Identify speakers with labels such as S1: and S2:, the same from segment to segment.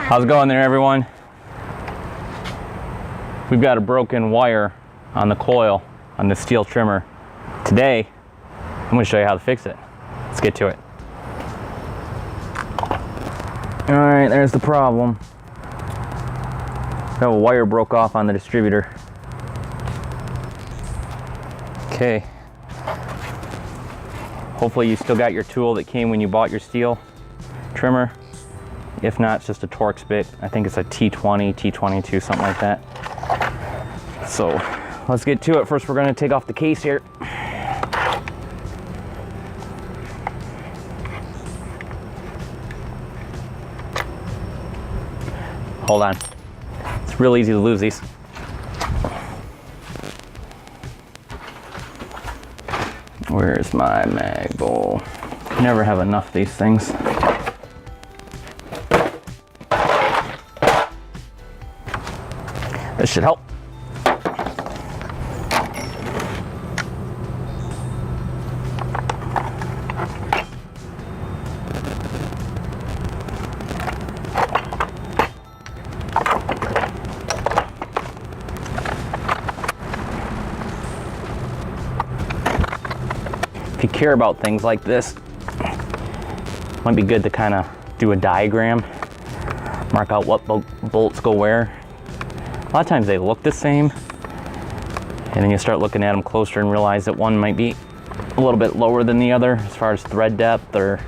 S1: How's it going there, everyone? We've got a broken wire on the coil on the Stihl trimmer. Today, I'm going to show you how to fix it. Let's get to it. Alright, there's the problem. A wire broke off on the distributor. Okay. Hopefully you still got your tool that came when you bought your Stihl trimmer. If not, it's just a Torx bit. I think it's a T20, T22, something like that. So let's get to it. First, we're going to take off the case here. Hold on. It's real easy to lose these. Where's my mag bowl? Never have enough of these things. This should help. If you care about things like this, it might be good to kind of do a diagram, mark out what bolts go where. A lot of times they look the same, and then you start looking at them closer and realize that one might be a little bit lower than the other as far as thread depth or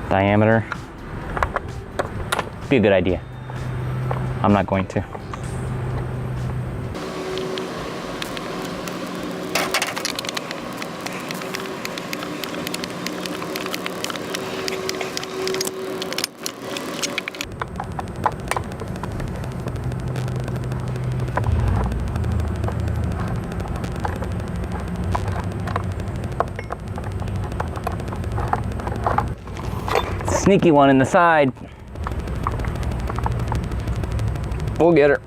S1: diameter. Be a good idea. I'm not going to. Sneaky one in the side. We'll get her.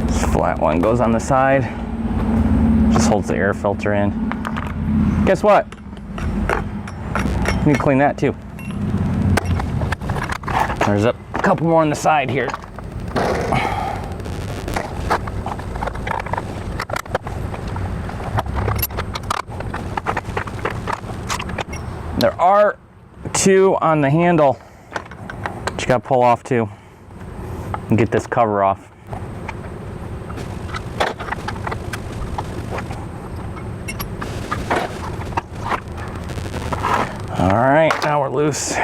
S1: This flat one goes on the side. Just holds the air filter in. Guess what? You need to clean that too. There's a couple more on the side here. There are two on the handle that you gotta pull off too and get this cover off. All right, now we're loose.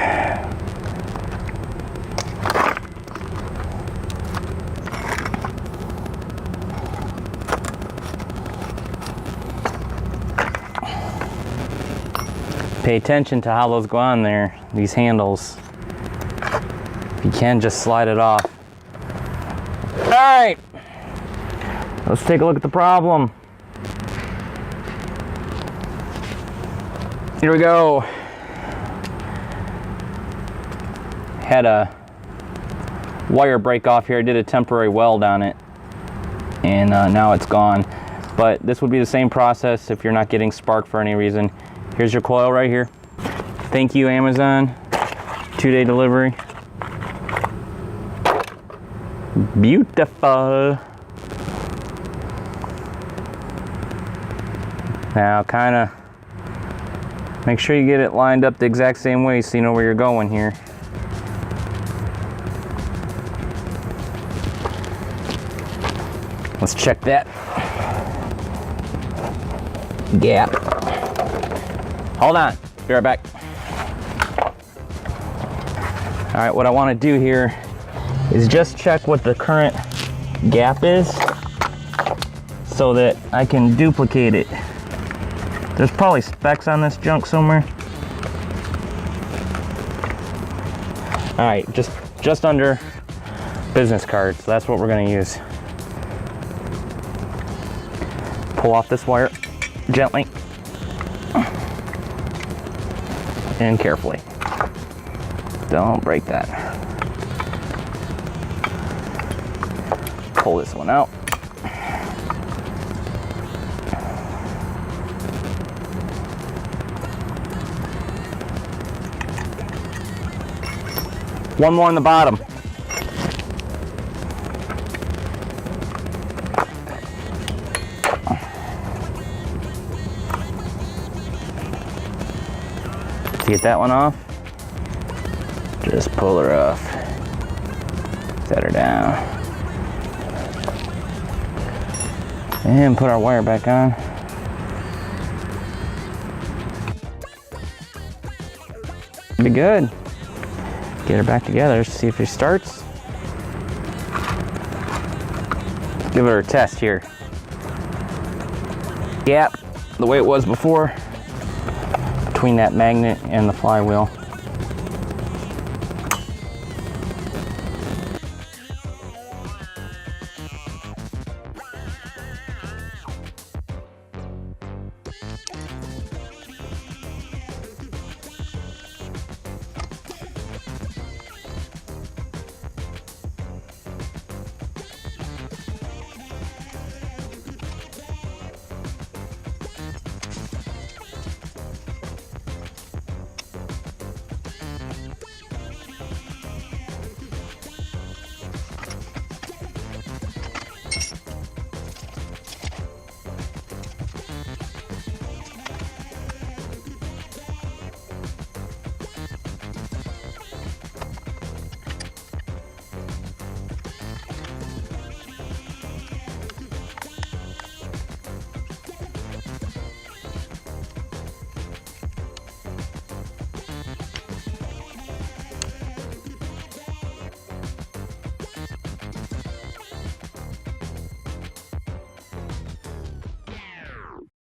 S1: Pay attention to how those go on there, these handles. If you can, just slide it off. All right, let's take a look at the problem. Here we go. Had a wire break off here. I did a temporary weld on it, and now it's gone. But this would be the same process if you're not getting spark for any reason. Here's your coil right here. Thank you, Amazon. 2-day delivery. Beautiful. Now, kind of make sure you get it lined up the exact same way so you know where you're going here. Let's check that gap. Hold on, be right back. All right, what I want to do here is just check what the current gap is so that I can duplicate it. There's probably specs on this junk somewhere. All right, just under business cards. So that's what we're going to use. Pull off this wire gently and carefully. Don't break that. Pull this one out. One more on the bottom. To get that one off, just pull her off. Set her down. And put our wire back on. Be good. Get her back together, see if she starts. Give her a test here. Yep, the way it was before, between that magnet and the flywheel.